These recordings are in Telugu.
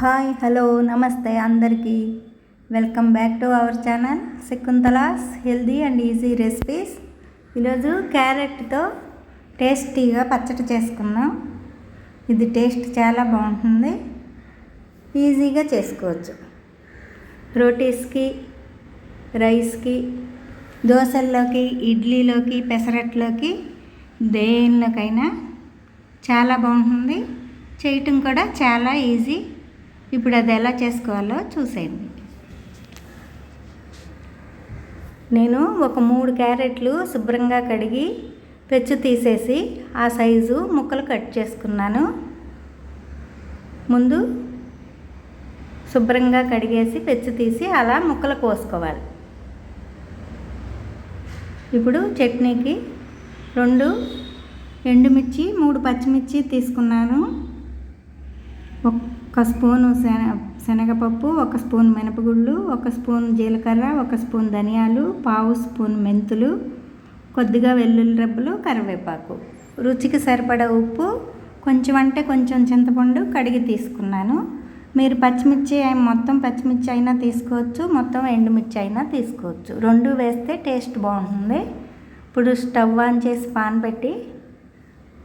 హాయ్ హలో నమస్తే అందరికీ welcome back to our channel Shakuntala's healthy and easy recipes. ఈరోజు క్యారెట్తో టేస్టీగా పచ్చడి చేసుకుందాం. ఇది టేస్ట్ చాలా బాగుంటుంది, ఈజీగా చేసుకోవచ్చు. రోటీస్కి, రైస్కి, దోశల్లోకి, ఇడ్లీలోకి, పెసరట్లోకి, దేనిలోకైనా చాలా బాగుంటుంది. చేయటం కూడా చాలా ఈజీ. ఇప్పుడు అది ఎలా చేసుకోవాలో చూసేయండి. నేను ఒక 3 క్యారెట్లు శుభ్రంగా కడిగి పెచ్చు తీసేసి ఆ సైజు ముక్కలు కట్ చేసుకున్నాను. ముందు శుభ్రంగా కడిగేసి పెచ్చు తీసి అలా ముక్కలు కోసుకోవాలి. ఇప్పుడు చట్నీకి 2 ఎండుమిర్చి, 3 పచ్చిమిర్చి తీసుకున్నాను. 1 స్పూను శనగపప్పు, 1 స్పూన్ మినపగుళ్ళు, 1 స్పూన్ జీలకర్ర, 1 స్పూన్ ధనియాలు, 1/2 స్పూన్ మెంతులు, కొద్దిగా వెల్లుల్లి రెబ్బలు, కరివేపాకు, రుచికి సరిపడా ఉప్పు, కొంచెం అంటే కొంచెం చింతపండు కడిగి తీసుకున్నాను. మీరు పచ్చిమిర్చి మొత్తం పచ్చిమిర్చి అయినా తీసుకోవచ్చు, మొత్తం ఎండుమిర్చి అయినా తీసుకోవచ్చు. 2 వేస్తే టేస్ట్ బాగుంటుంది. ఇప్పుడు స్టవ్ ఆన్ చేసి పాన్ పెట్టి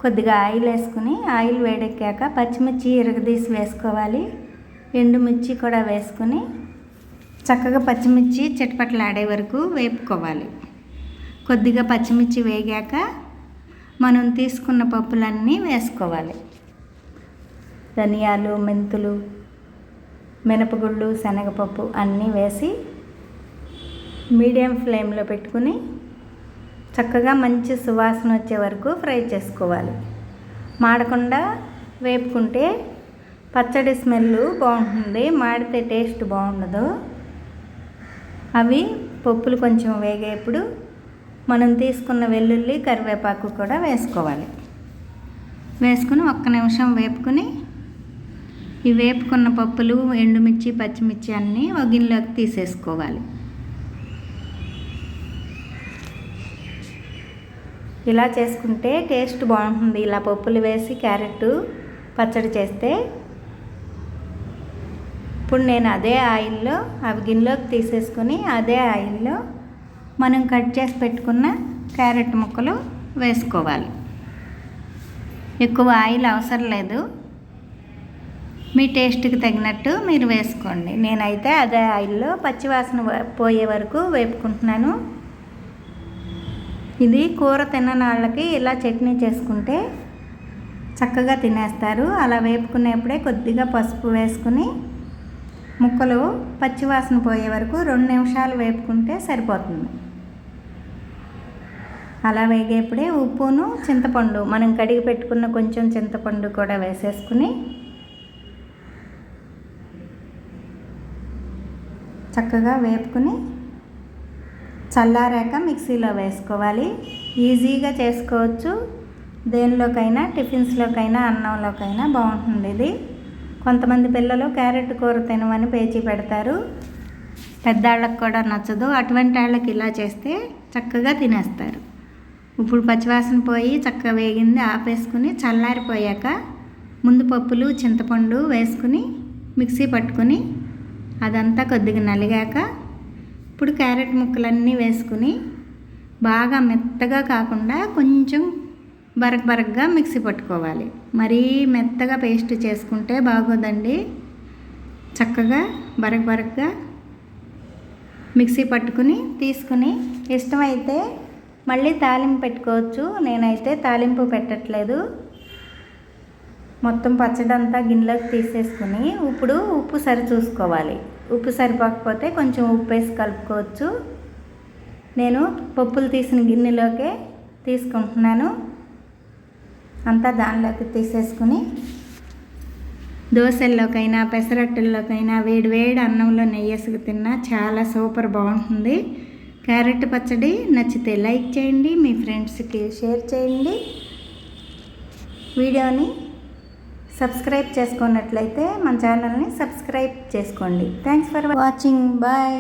కొద్దిగా ఆయిల్ వేసుకుని, ఆయిల్ వేడెక్కాక పచ్చిమిర్చి ఇరగదీసి వేసుకోవాలి. ఎండుమిర్చి కూడా వేసుకుని చక్కగా పచ్చిమిర్చి చిటపటలాడే వరకు వేపుకోవాలి. కొద్దిగా పచ్చిమిర్చి వేగాక మనం తీసుకున్న పప్పులన్నీ వేసుకోవాలి. ధనియాలు, మెంతులు, మినపగుళ్ళు, శనగపప్పు అన్నీ వేసి మీడియం ఫ్లేమ్లో పెట్టుకుని చక్కగా మంచి సువాసన వచ్చే వరకు ఫ్రై చేసుకోవాలి. మాడకుండా వేపుకుంటే పచ్చడి స్మెల్ బాగుంటుంది, మాడితే టేస్ట్ బాగుండదు. అవి పప్పులు కొంచెం వేగేప్పుడు మనం తీసుకున్న వెల్లుల్లి, కరివేపాకు కూడా వేసుకోవాలి. వేసుకుని 1 నిమిషం వేపుకుని ఈ వేపుకున్న పప్పులు, ఎండుమిర్చి, పచ్చిమిర్చి అన్నీ ఒక గిన్నెలోకి తీసేసుకోవాలి. ఇలా చేసుకుంటే టేస్ట్ బాగుంటుంది. ఇలా పప్పులు వేసి క్యారెట్ పచ్చడి చేస్తే ఇప్పుడు నేను అదే ఆయిల్లో అవి గిన్నెలోకి తీసేసుకొని అదే ఆయిల్లో మనం కట్ చేసి పెట్టుకున్న క్యారెట్ ముక్కలు వేసుకోవాలి. ఎక్కువ ఆయిల్ అవసరం లేదు, మీ టేస్ట్కి తగినట్టు మీరు వేసుకోండి. నేనైతే అదే ఆయిల్లో పచ్చివాసన పోయే వరకు వేపుకుంటున్నాను. ఇది కూర తినని వాళ్ళకి ఇలా చట్నీ చేసుకుంటే చక్కగా తినేస్తారు. అలా వేపుకునేప్పుడే కొద్దిగా పసుపు వేసుకుని ముక్కలు పచ్చివాసన పోయే వరకు 2 నిమిషాలు వేపుకుంటే సరిపోతుంది. అలా వేగేప్పుడే ఉప్పును, చింతపండు, మనం కడిగి పెట్టుకున్న కొంచెం చింతపండు కూడా వేసేసుకుని చక్కగా వేపుకుని చల్లారాక మిక్సీలో వేసుకోవాలి. ఈజీగా చేసుకోవచ్చు. దేనిలోకైనా, టిఫిన్స్లోకైనా, అన్నంలోకైనా బాగుంటుంది ఇది. కొంతమంది పిల్లలు క్యారెట్ కూర తినమని పేచీ పెడతారు, పెద్దవాళ్ళకి కూడా నచ్చదు. అటువంటి వాళ్ళకి ఇలా చేస్తే చక్కగా తినేస్తారు. ఇప్పుడు పచ్చివాసన పోయి చక్కగా వేగింది, ఆపేసుకుని చల్లారిపోయాక ముందు పప్పులు, చింతపండు వేసుకుని మిక్సీ పట్టుకుని అదంతా కొద్దిగా నలిగాక ఇప్పుడు క్యారెట్ ముక్కలన్నీ వేసుకుని బాగా మెత్తగా కాకుండా కొంచెం బరకగా మిక్సీ పట్టుకోవాలి. మరీ మెత్తగా పేస్ట్ చేసుకుంటే బాగోదండి. చక్కగా బరకగా మిక్సీ పట్టుకుని తీసుకుని ఇష్టమైతే మళ్ళీ తాలింపు పెట్టుకోవచ్చు. నేనైతే తాలింపు పెట్టట్లేదు. మొత్తం పచ్చడంతా గిన్నెలోకి తీసేసుకుని ఇప్పుడు ఉప్పు సరి చూసుకోవాలి. ఉప్పు సరిపోకపోతే కొంచెం ఉప్పు వేసి కలుపుకోవచ్చు. నేను పప్పులు తీసిన గిన్నెలోకే తీసుకుంటున్నాను. అంతా దానిలోకి తీసేసుకుని దోశల్లోకైనా, పెసరట్టుల్లోకైనా, వేడి అన్నంలో నెయ్యేసుకు తిన్నా చాలా సూపర్ బాగుంటుంది. క్యారెట్ పచ్చడి నచ్చితే లైక్ చేయండి, మీ ఫ్రెండ్స్కి షేర్ చేయండి. వీడియోని సబ్స్క్రైబ్ చేసుకున్నట్లయితే మన ఛానల్ని సబ్స్క్రైబ్ చేసుకోండి. Thanks for watching. బాయ్.